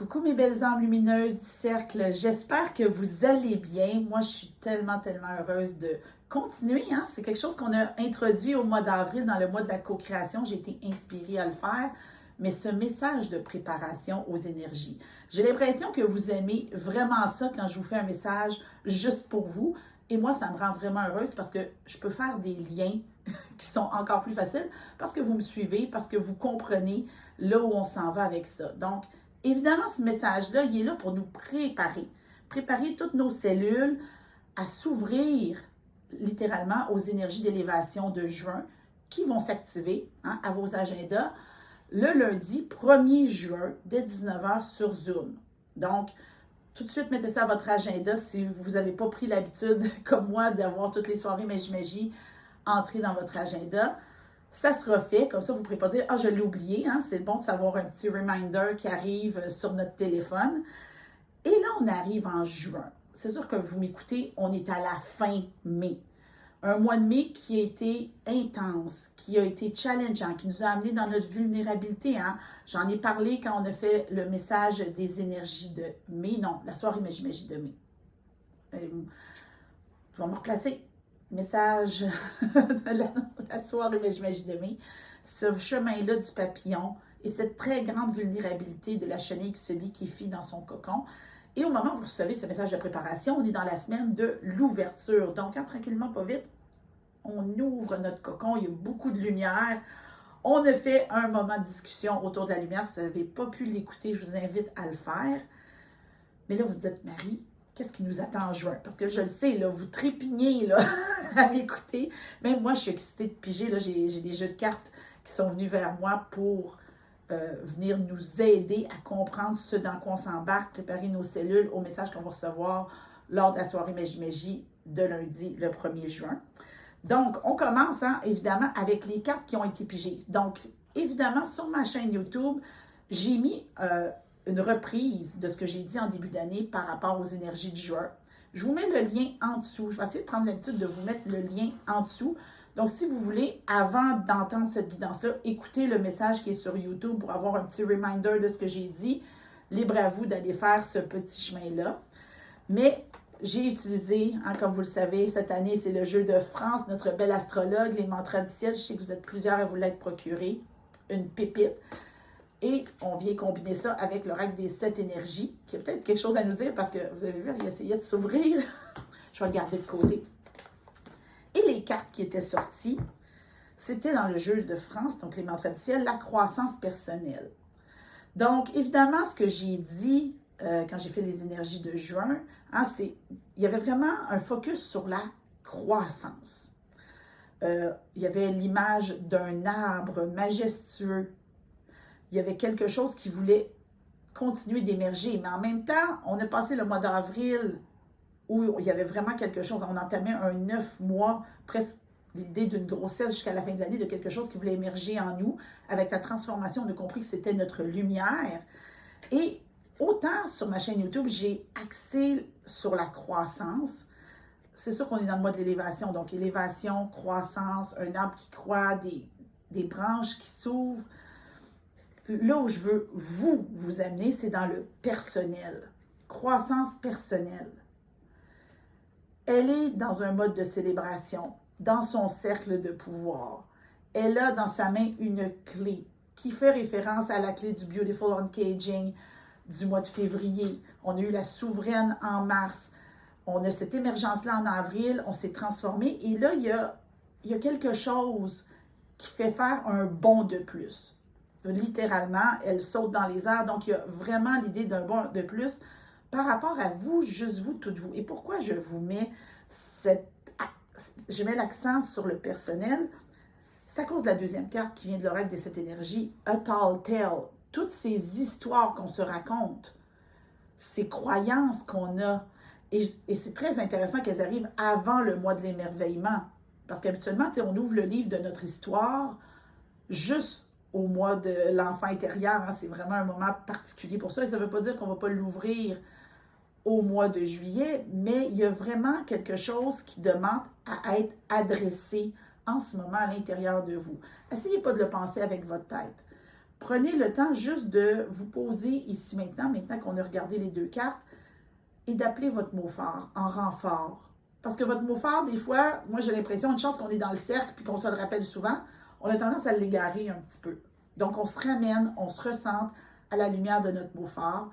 Coucou mes belles âmes lumineuses du cercle, j'espère que vous allez bien. Moi, je suis tellement heureuse de continuer. C'est quelque chose qu'on a introduit au mois d'avril, dans le mois de la co-création. J'ai été inspirée à le faire, mais ce message de préparation aux énergies. J'ai l'impression que vous aimez vraiment ça quand je vous fais un message juste pour vous. Et moi, ça me rend vraiment heureuse parce que je peux faire des liens qui sont encore plus faciles parce que vous me suivez, parce que vous comprenez là où on s'en va avec ça. Donc, évidemment, ce message-là, il est là pour nous préparer. Préparer toutes nos cellules à s'ouvrir littéralement aux énergies d'élévation de juin qui vont s'activer à vos agendas le lundi 1er juin dès 19h sur Zoom. Donc, tout de suite, mettez ça à votre agenda si vous n'avez pas pris l'habitude, comme moi, d'avoir toutes les soirées Magie entrer dans votre agenda. Ça sera fait, comme ça vous ne pourrez pas dire « Ah, je l'ai oublié », c'est bon de savoir un petit reminder qui arrive sur notre téléphone. Et là, on arrive en juin. C'est sûr que vous m'écoutez, on est à la fin mai. Un mois de mai qui a été intense, qui a été challengeant, qui nous a amené dans notre vulnérabilité. J'en ai parlé quand on a fait le message des énergies de mai. Non, la soirée Magie de mai. Je vais me replacer. Message de la soirée Magie de mai. Ce chemin-là du papillon et cette très grande vulnérabilité de la chenille qui se liquéfie dans son cocon. Et au moment où vous recevez ce message de préparation, on est dans la semaine de l'ouverture. Donc, tranquillement, pas vite, on ouvre notre cocon, il y a beaucoup de lumière. On a fait un moment de discussion autour de la lumière. Si vous n'avez pas pu l'écouter, je vous invite à le faire. Mais là, vous dites, Marie, qu'est-ce qui nous attend en juin? Parce que je le sais, là, vous trépignez là, à m'écouter. Même moi, je suis excitée de piger. Là, j'ai des jeux de cartes qui sont venus vers moi pour venir nous aider à comprendre ce dans quoi on s'embarque, préparer nos cellules au message qu'on va recevoir lors de la soirée Magie de lundi, le 1er juin. Donc, on commence, évidemment, avec les cartes qui ont été pigées. Donc, évidemment, sur ma chaîne YouTube, j'ai mis une reprise de ce que j'ai dit en début d'année par rapport aux énergies du juin. Je vous mets le lien en dessous. Je vais essayer de prendre l'habitude de vous mettre le lien en dessous. Donc, si vous voulez, avant d'entendre cette guidance-là, écoutez le message qui est sur YouTube pour avoir un petit reminder de ce que j'ai dit. Libre à vous d'aller faire ce petit chemin-là. Mais j'ai utilisé, comme vous le savez, cette année, c'est le jeu de France, notre belle astrologue, les mantras du ciel. Je sais que vous êtes plusieurs à vous l'être procuré. Une pépite. Et on vient combiner ça avec l'oracle des 7 énergies, qui a peut-être quelque chose à nous dire parce que vous avez vu, il essayait de s'ouvrir. Je vais le garder de côté. Et les cartes qui étaient sorties, c'était dans le jeu de France, donc les mantras du ciel, la croissance personnelle. Donc, évidemment, ce que j'ai dit quand j'ai fait les énergies de juin, il y avait vraiment un focus sur la croissance. Il y avait l'image d'un arbre majestueux. Il y avait quelque chose qui voulait continuer d'émerger. Mais en même temps, on a passé le mois d'avril où il y avait vraiment quelque chose. On entamait un 9 mois, presque l'idée d'une grossesse jusqu'à la fin de l'année, de quelque chose qui voulait émerger en nous. Avec la transformation, on a compris que c'était notre lumière. Et autant sur ma chaîne YouTube, j'ai axé sur la croissance. C'est sûr qu'on est dans le mois de l'élévation. Donc, élévation, croissance, un arbre qui croît, des branches qui s'ouvrent. Là où je veux vous amener, c'est dans le personnel. Croissance personnelle. Elle est dans un mode de célébration, dans son cercle de pouvoir. Elle a dans sa main une clé qui fait référence à la clé du Beautiful Uncaging du mois de février. On a eu la souveraine en mars. On a cette émergence-là en avril. On s'est transformé. Et là, il y a quelque chose qui fait faire un bond de plus. Littéralement, elle saute dans les airs. Donc, il y a vraiment l'idée d'un bond de plus par rapport à vous, juste vous, toutes vous. Et pourquoi je vous mets je mets l'accent sur le personnel? C'est à cause de la deuxième carte qui vient de l'oracle de cette énergie, A Tall Tale. Toutes ces histoires qu'on se raconte, ces croyances qu'on a. Et c'est très intéressant qu'elles arrivent avant le mois de l'émerveillement. Parce qu'habituellement, on ouvre le livre de notre histoire juste au mois de l'enfant intérieur. C'est vraiment un moment particulier pour ça. Et ça ne veut pas dire qu'on ne va pas l'ouvrir au mois de juillet, mais il y a vraiment quelque chose qui demande à être adressé en ce moment à l'intérieur de vous. Essayez pas de le penser avec votre tête. prenez le temps juste de vous poser ici maintenant qu'on a regardé les deux cartes, et d'appeler votre mot fort en renfort. Parce que votre mot fort, des fois, moi j'ai l'impression, une chance qu'on est dans le cercle puis qu'on se le rappelle souvent, on a tendance à l'égarer un petit peu. Donc on se ramène, on se ressente à la lumière de notre mot fort.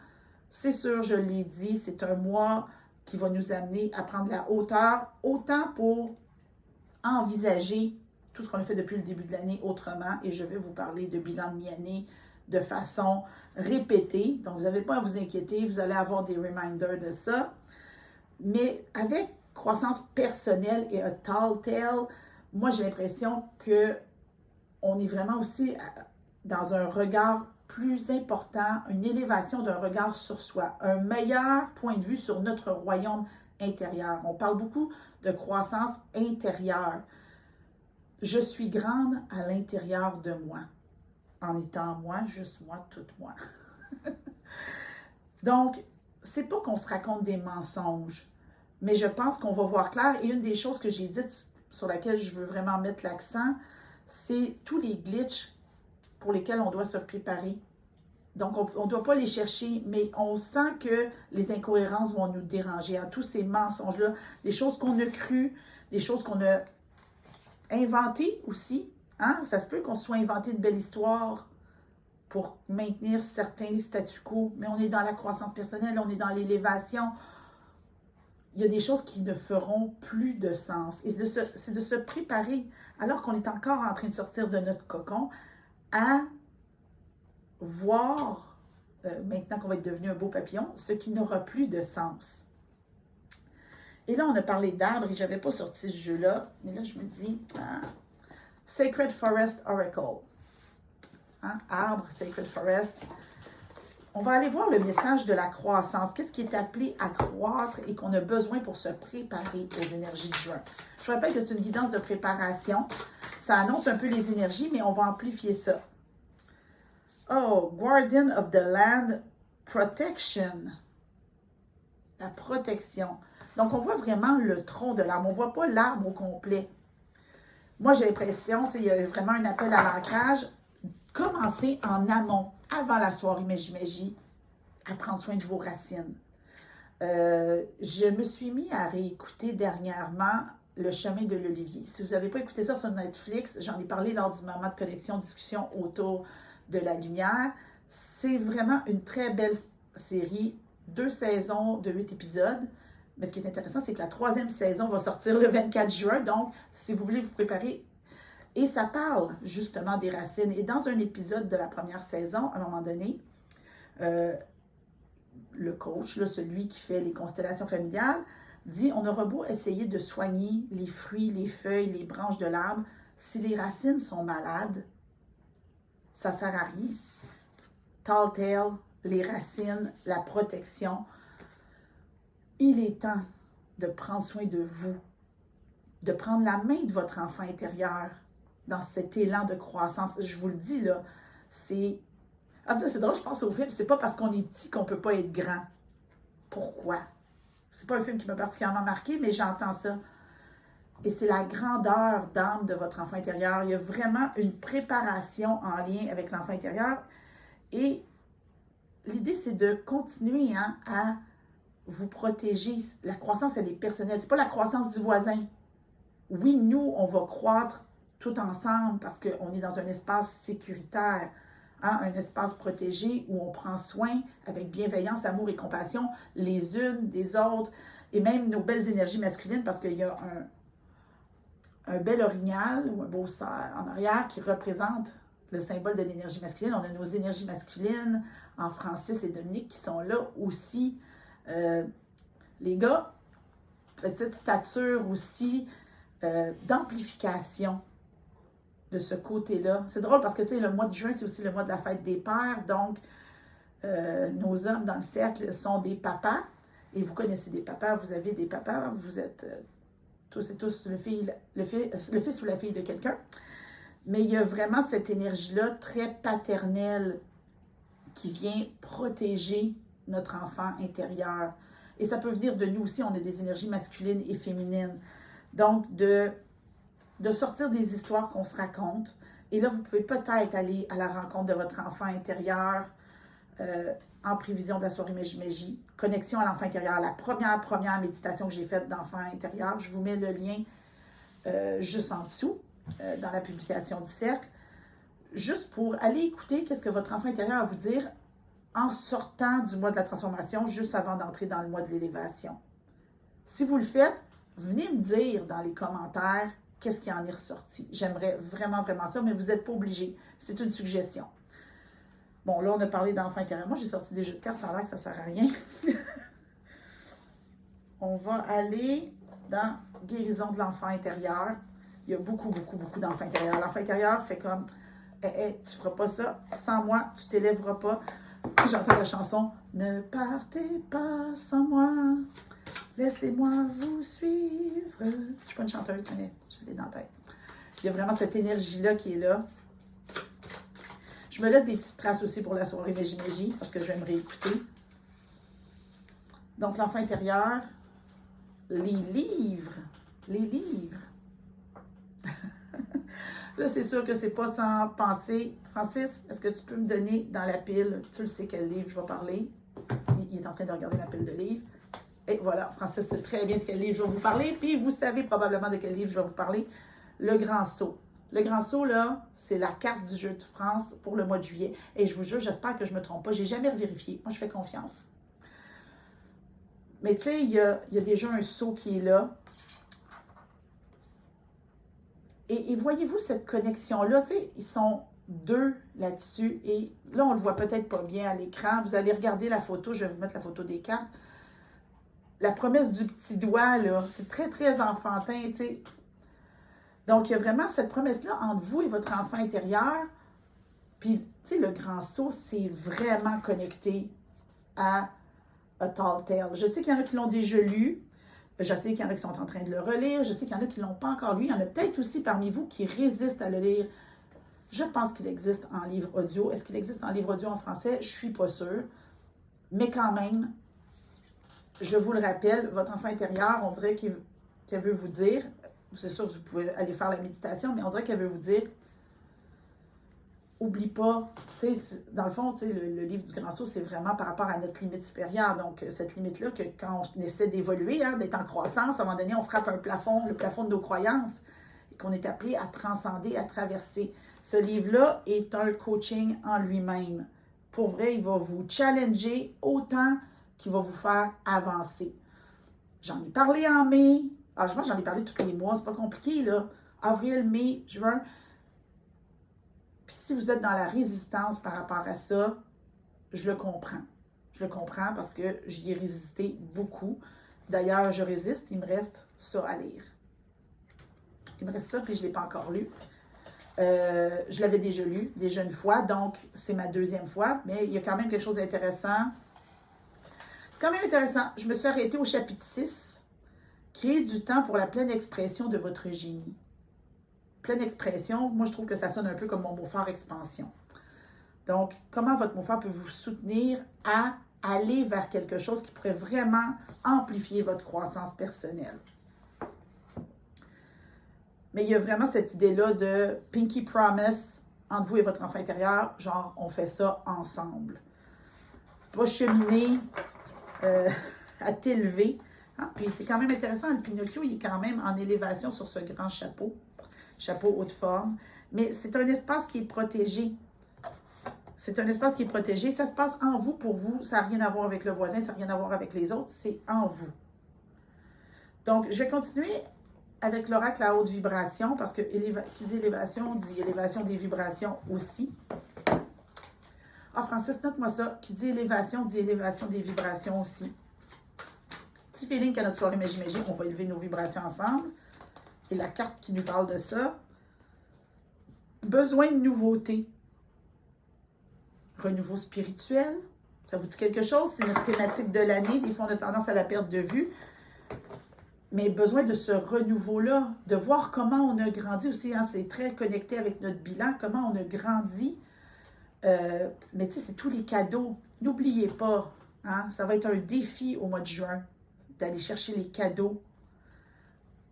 C'est sûr, je l'ai dit, c'est un mois qui va nous amener à prendre la hauteur, autant pour envisager tout ce qu'on a fait depuis le début de l'année autrement, et je vais vous parler de bilan de mi-année de façon répétée. Donc, vous n'avez pas à vous inquiéter, vous allez avoir des reminders de ça. Mais avec croissance personnelle et un tall tale, moi, j'ai l'impression qu'on est vraiment aussi dans un regard plus important, une élévation d'un regard sur soi, un meilleur point de vue sur notre royaume intérieur. On parle beaucoup de croissance intérieure. Je suis grande à l'intérieur de moi, en étant moi, juste moi, toute moi. Donc, c'est pas qu'on se raconte des mensonges, mais je pense qu'on va voir clair. Et une des choses que j'ai dites sur laquelle je veux vraiment mettre l'accent, c'est tous les glitches pour lesquels on doit se préparer. Donc, on ne doit pas les chercher, mais on sent que les incohérences vont nous déranger. Tous ces mensonges-là, des choses qu'on a crues, des choses qu'on a inventées aussi. Hein? Ça se peut qu'on soit inventé une belle histoire pour maintenir certains statu quo, mais on est dans la croissance personnelle, on est dans l'élévation. Il y a des choses qui ne feront plus de sens. Et c'est de se préparer, alors qu'on est encore en train de sortir de notre cocon, à voir, maintenant qu'on va être devenu un beau papillon, ce qui n'aura plus de sens. Et là, on a parlé d'arbres et je n'avais pas sorti ce jeu-là, mais là, je me dis, Sacred Forest Oracle. Hein? Arbre, Sacred Forest. On va aller voir le message de la croissance. Qu'est-ce qui est appelé à croître et qu'on a besoin pour se préparer aux énergies de juin? Je rappelle que c'est une guidance de préparation. Ça annonce un peu les énergies, mais on va amplifier ça. Oh, Guardian of the Land, Protection. La protection. Donc, on voit vraiment le tronc de l'arbre. On ne voit pas l'arbre au complet. Moi, j'ai l'impression, il y a vraiment un appel à l'ancrage. Commencez en amont, avant la soirée Magie, à prendre soin de vos racines. Je me suis mis à réécouter dernièrement Le chemin de l'olivier. Si vous n'avez pas écouté ça sur Netflix, j'en ai parlé lors du moment de connexion, discussion autour de la lumière. C'est vraiment une très belle série, 2 saisons de 8 épisodes. Mais ce qui est intéressant, c'est que la 3e saison va sortir le 24 juin. Donc, si vous voulez vous préparer, et ça parle justement des racines. Et dans un épisode de la première saison, à un moment donné, le coach, là, celui qui fait les constellations familiales, dit, on aura beau essayer de soigner les fruits, les feuilles, les branches de l'arbre, si les racines sont malades, ça ne sert à rien. Tall tale, les racines, la protection. Il est temps de prendre soin de vous, de prendre la main de votre enfant intérieur dans cet élan de croissance. Je vous le dis, là, c'est... Ah, là, c'est drôle, je pense au film, c'est pas parce qu'on est petit qu'on peut pas être grand. Pourquoi? C'est pas un film qui m'a particulièrement marqué, mais j'entends ça. Et c'est la grandeur d'âme de votre enfant intérieur. Il y a vraiment une préparation en lien avec l'enfant intérieur. Et l'idée, c'est de continuer à vous protéger. La croissance, elle est personnelle. C'est pas la croissance du voisin. Oui, nous, on va croître tout ensemble parce qu'on est dans un espace sécuritaire, hein, un espace protégé où on prend soin avec bienveillance, amour et compassion les unes des autres et même nos belles énergies masculines parce qu'il y a un bel orignal ou un beau cerf en arrière qui représente le symbole de l'énergie masculine. On a nos énergies masculines en Francis et Dominique qui sont là aussi. Les gars, petite stature aussi d'amplification de ce côté-là. C'est drôle parce que, tu sais, le mois de juin, c'est aussi le mois de la fête des pères. Donc, nos hommes dans le cercle sont des papas. Et vous connaissez des papas, vous avez des papas, vous êtes tous et tous le fils ou la fille de quelqu'un. Mais il y a vraiment cette énergie-là très paternelle qui vient protéger notre enfant intérieur. Et ça peut venir de nous aussi, on a des énergies masculines et féminines. Donc, de sortir des histoires qu'on se raconte, Et là, vous pouvez peut-être aller à la rencontre de votre enfant intérieur en prévision de la soirée Magie. Connexion à l'enfant intérieur. La première méditation que j'ai faite d'enfant intérieur, je vous mets le lien juste en dessous, dans la publication du cercle, juste pour aller écouter qu'est-ce que votre enfant intérieur a à vous dire en sortant du mois de la transformation, juste avant d'entrer dans le mois de l'élévation. Si vous le faites, venez me dire dans les commentaires qu'est-ce qui en est ressorti. J'aimerais vraiment, vraiment ça, mais vous n'êtes pas obligé. C'est une suggestion. Bon, là, on a parlé d'enfant intérieur. Moi, j'ai sorti des jeux de cartes, ça a l'air que ça ne sert à rien. On va aller dans guérison de l'enfant intérieur. Il y a beaucoup, beaucoup, beaucoup d'enfants intérieurs. L'enfant intérieur fait comme tu ne feras pas ça, sans moi, tu ne t'élèveras pas. Puis j'entends la chanson Ne partez pas sans moi, laissez-moi vous suivre. Je ne suis pas une chanteuse, mais je l'ai dans la tête. Il y a vraiment cette énergie-là qui est là. Je me laisse des petites traces aussi pour la soirée Magie, parce que je vais me réécouter. Donc, l'enfant intérieur, les livres. Là, c'est sûr que c'est pas sans penser. Francis, est-ce que tu peux me donner dans la pile, tu le sais quel livre je vais parler. Il est en train de regarder la pile de livres. Et voilà, Francis sait très bien de quel livre je vais vous parler. Puis vous savez probablement de quel livre je vais vous parler. Le Grand Saut. Le Grand Saut, là, c'est la carte du jeu de France pour le mois de juillet. Et je vous jure, j'espère que je ne me trompe pas. Je n'ai jamais vérifié. Moi, je fais confiance. Mais tu sais, il y a déjà un saut qui est là. Et voyez-vous cette connexion-là, tu sais, ils sont deux là-dessus. Et là, on ne le voit peut-être pas bien à l'écran. Vous allez regarder la photo, je vais vous mettre la photo des cartes. La promesse du petit doigt, là, c'est très, très enfantin, tu sais. Donc, il y a vraiment cette promesse-là entre vous et votre enfant intérieur. Puis, tu sais, le Grand Saut, c'est vraiment connecté à A Tall Tale. Je sais qu'il y en a qui l'ont déjà lu. Je sais qu'il y en a qui sont en train de le relire. Je sais qu'il y en a qui ne l'ont pas encore lu. Il y en a peut-être aussi parmi vous qui résistent à le lire. Je pense qu'il existe en livre audio. Est-ce qu'il existe en livre audio en français? Je ne suis pas sûre. Mais quand même, je vous le rappelle, votre enfant intérieur, on dirait qu'elle veut vous dire, c'est sûr que vous pouvez aller faire la méditation, mais on dirait qu'elle veut vous dire, oublie pas, tu sais, dans le fond, tu sais, le livre du Grand Saut, c'est vraiment par rapport à notre limite supérieure. Donc, cette limite-là, que quand on essaie d'évoluer, hein, d'être en croissance, à un moment donné, on frappe un plafond, le plafond de nos croyances, et qu'on est appelé à transcender, à traverser. Ce livre-là est un coaching en lui-même. Pour vrai, il va vous challenger autant qu'il va vous faire avancer. J'en ai parlé en mai. Je pense que j'en ai parlé tous les mois, c'est pas compliqué, là. Avril, mai, juin. Puis si vous êtes dans la résistance par rapport à ça, je le comprends. Je le comprends parce que j'y ai résisté beaucoup. D'ailleurs, je résiste, il me reste ça à lire. Il me reste ça, puis je ne l'ai pas encore lu. Je l'avais déjà lu, déjà une fois, donc c'est ma deuxième fois, mais il y a quand même quelque chose d'intéressant. C'est quand même intéressant. Je me suis arrêtée au chapitre 6, créer du temps pour la pleine expression de votre génie. Pleine expression, moi je trouve que ça sonne un peu comme mon mot fort expansion. Donc, comment votre mot fort peut vous soutenir à aller vers quelque chose qui pourrait vraiment amplifier votre croissance personnelle. Mais il y a vraiment cette idée-là de Pinky Promise entre vous et votre enfant intérieur, genre on fait ça ensemble. Pas cheminer à t'élever. Hein? Puis c'est quand même intéressant, le Pinocchio, il est quand même en élévation sur ce grand chapeau haute forme, mais c'est un espace qui est protégé. C'est un espace qui est protégé, ça se passe en vous, pour vous, ça n'a rien à voir avec le voisin, ça n'a rien à voir avec les autres, c'est en vous. Donc, je vais continuer avec l'oracle à haute vibration, parce que qui dit élévation dit élévation des vibrations aussi. Ah, Francis, note-moi ça, qui dit élévation dit élévation des vibrations aussi. Petit feeling qu'à notre soirée Magie, on va élever nos vibrations ensemble. Et la carte qui nous parle de ça. Besoin de nouveauté. Renouveau spirituel. Ça vous dit quelque chose? C'est notre thématique de l'année. Des fois, on a tendance à la perdre de vue. Mais besoin de ce renouveau-là, de voir comment on a grandi aussi. Hein? C'est très connecté avec notre bilan, comment on a grandi. Mais tu sais, c'est tous les cadeaux. N'oubliez pas, hein? Ça va être un défi au mois de juin d'aller chercher les cadeaux.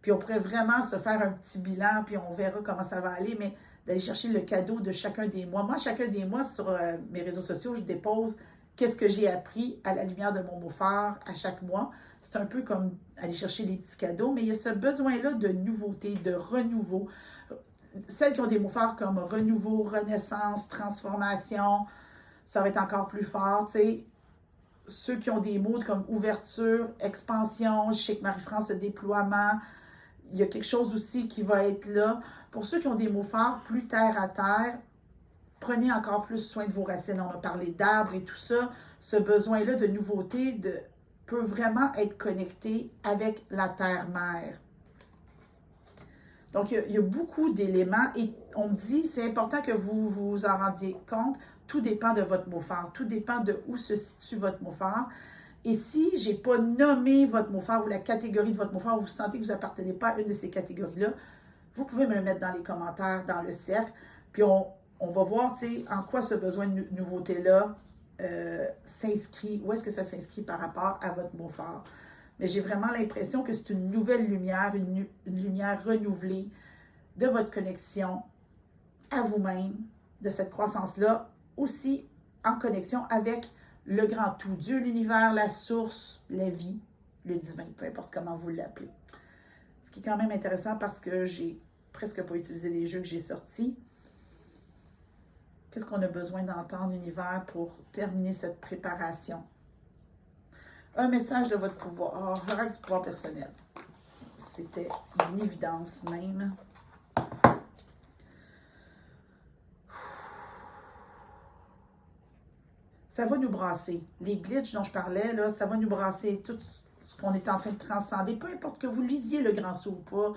Puis on pourrait vraiment se faire un petit bilan, puis on verra comment ça va aller. Mais d'aller chercher le cadeau de chacun des mois. Moi, chacun des mois, sur mes réseaux sociaux, je dépose qu'est-ce que j'ai appris à la lumière de mon mot phare à chaque mois. C'est un peu comme aller chercher les petits cadeaux, mais il y a ce besoin-là de nouveauté, de renouveau. Celles qui ont des mots phares comme renouveau, renaissance, transformation, ça va être encore plus fort, tu sais. Ceux qui ont des mots comme ouverture, expansion, je sais que Marie-France, le déploiement, il y a quelque chose aussi qui va être là. Pour ceux qui ont des mots phares plus terre à terre, prenez encore plus soin de vos racines. On a parlé d'arbres et tout ça. Ce besoin-là de nouveauté peut vraiment être connecté avec la terre-mère. Donc, il y a beaucoup d'éléments et on me dit, c'est important que vous vous en rendiez compte, tout dépend de votre mot phare, tout dépend de où se situe votre mot phare. Et si je n'ai pas nommé votre mot phare ou la catégorie de votre mot phare, vous sentez que vous n'appartenez pas à une de ces catégories-là, vous pouvez me le mettre dans les commentaires, dans le cercle, puis on va voir, tu sais, en quoi ce besoin de nouveauté-là s'inscrit, où est-ce que ça s'inscrit par rapport à votre mot phare. Mais j'ai vraiment l'impression que c'est une nouvelle lumière, une lumière renouvelée de votre connexion à vous-même, de cette croissance-là, aussi en connexion avec le grand tout, Dieu, l'univers, la source, la vie, le divin, peu importe comment vous l'appelez. Ce qui est quand même intéressant parce que j'ai presque pas utilisé les jeux que j'ai sortis. Qu'est-ce qu'on a besoin d'entendre, univers, pour terminer cette préparation? Un message de votre pouvoir, l'oracle du pouvoir personnel. C'était une évidence même. Ça va nous brasser. Les glitches dont je parlais, là, ça va nous brasser tout ce qu'on est en train de transcender. Peu importe que vous lisiez le grand saut ou pas,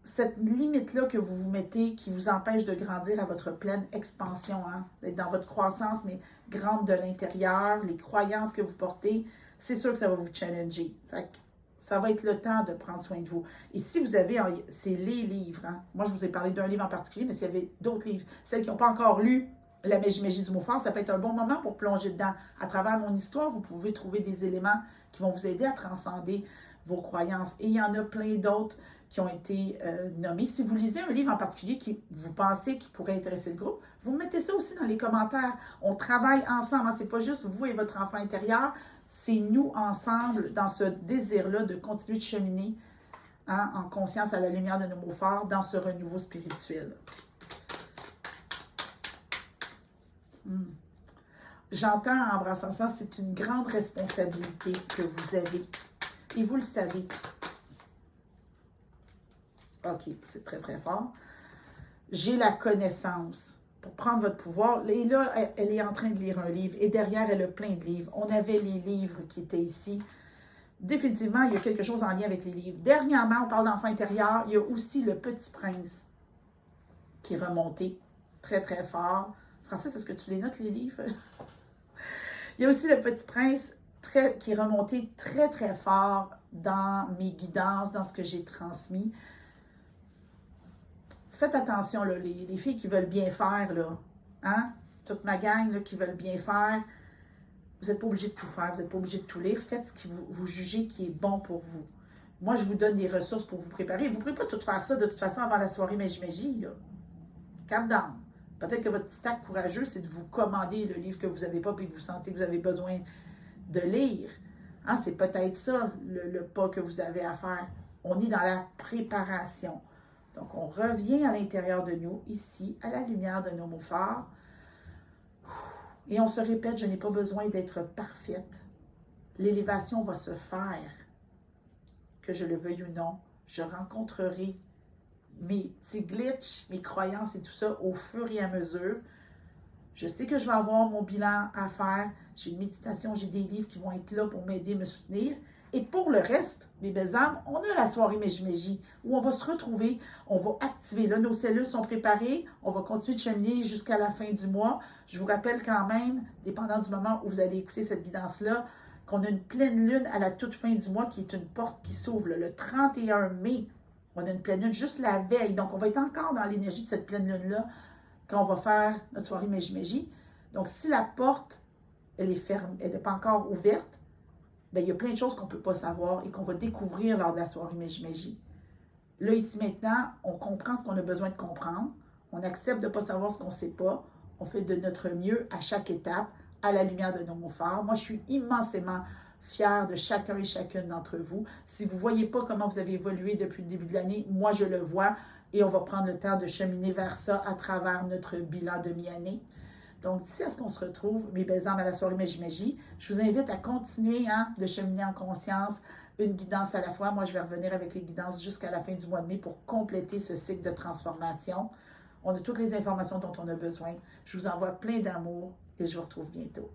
cette limite-là que vous vous mettez qui vous empêche de grandir à votre pleine expansion, hein, d'être dans votre croissance, mais grande de l'intérieur, les croyances que vous portez, c'est sûr que ça va vous challenger. Fait que ça va être le temps de prendre soin de vous. Et si vous avez, c'est les livres, hein. Moi je vous ai parlé d'un livre en particulier, mais s'il y avait d'autres livres, celles qui n'ont pas encore lu La magie du mot phare, ça peut être un bon moment pour plonger dedans. À travers mon histoire, vous pouvez trouver des éléments qui vont vous aider à transcender vos croyances. Et il y en a plein d'autres qui ont été nommés. Si vous lisez un livre en particulier qui vous pensez qui pourrait intéresser le groupe, vous mettez ça aussi dans les commentaires. On travaille ensemble. Hein. Ce n'est pas juste vous et votre enfant intérieur, c'est nous ensemble dans ce désir-là de continuer de cheminer, hein, en conscience à la lumière de nos mots forts dans ce renouveau spirituel. J'entends en embrassant ça, c'est une grande responsabilité que vous avez. Et vous le savez. OK, c'est très, très fort. J'ai la connaissance pour prendre votre pouvoir. Et là, elle est en train de lire un livre. Et derrière, elle a plein de livres. On avait les livres qui étaient ici. Définitivement, il y a quelque chose en lien avec les livres. Dernièrement, on parle d'enfant intérieur. Il y a aussi Le Petit Prince qui est remonté très, très fort. Francis, est-ce que tu les notes, les livres? Il y a aussi Le Petit Prince qui est remonté très, très fort dans mes guidances, dans ce que j'ai transmis. Faites attention, là, les filles qui veulent bien faire, là, hein? Toute ma gang là, qui veulent bien faire, vous n'êtes pas obligé de tout faire, vous n'êtes pas obligé de tout lire. Faites ce que vous jugez qui est bon pour vous. Moi, je vous donne des ressources pour vous préparer. Vous ne pouvez pas tout faire ça de toute façon avant la soirée Magie, là. Calm down. Peut-être que votre petit acte courageux, c'est de vous commander le livre que vous n'avez pas et que vous sentez que vous avez besoin de lire. Hein, c'est peut-être ça le pas que vous avez à faire. On est dans la préparation. Donc, on revient à l'intérieur de nous, ici, à la lumière de nos mots forts. Et on se répète, je n'ai pas besoin d'être parfaite. L'élévation va se faire, que je le veuille ou non. Je rencontrerai mes petits glitches, mes croyances et tout ça au fur et à mesure. Je sais que je vais avoir mon bilan à faire. J'ai une méditation, j'ai des livres qui vont être là pour m'aider, me soutenir. Et pour le reste, mes belles âmes, on a la soirée Magie où on va se retrouver, on va activer. Là, nos cellules sont préparées, on va continuer de cheminer jusqu'à la fin du mois. Je vous rappelle quand même, dépendant du moment où vous allez écouter cette guidance-là, qu'on a une pleine lune à la toute fin du mois qui est une porte qui s'ouvre le 31 mai. On a une pleine lune juste la veille. Donc, on va être encore dans l'énergie de cette pleine lune-là quand on va faire notre soirée Magie. Donc, si la porte, elle est ferme, elle n'est pas encore ouverte, bien, il y a plein de choses qu'on ne peut pas savoir et qu'on va découvrir lors de la soirée Magie. Là, ici, maintenant, on comprend ce qu'on a besoin de comprendre. On accepte de ne pas savoir ce qu'on ne sait pas. On fait de notre mieux à chaque étape, à la lumière de nos mots forts. Moi, je suis immensément fière de chacun et chacune d'entre vous. Si vous ne voyez pas comment vous avez évolué depuis le début de l'année, moi, je le vois et on va prendre le temps de cheminer vers ça à travers notre bilan de mi-année. Donc, d'ici à ce qu'on se retrouve, mes belles âmes à la soirée Magie, je vous invite à continuer de cheminer en conscience, une guidance à la fois. Moi, je vais revenir avec les guidances jusqu'à la fin du mois de mai pour compléter ce cycle de transformation. On a toutes les informations dont on a besoin. Je vous envoie plein d'amour et je vous retrouve bientôt.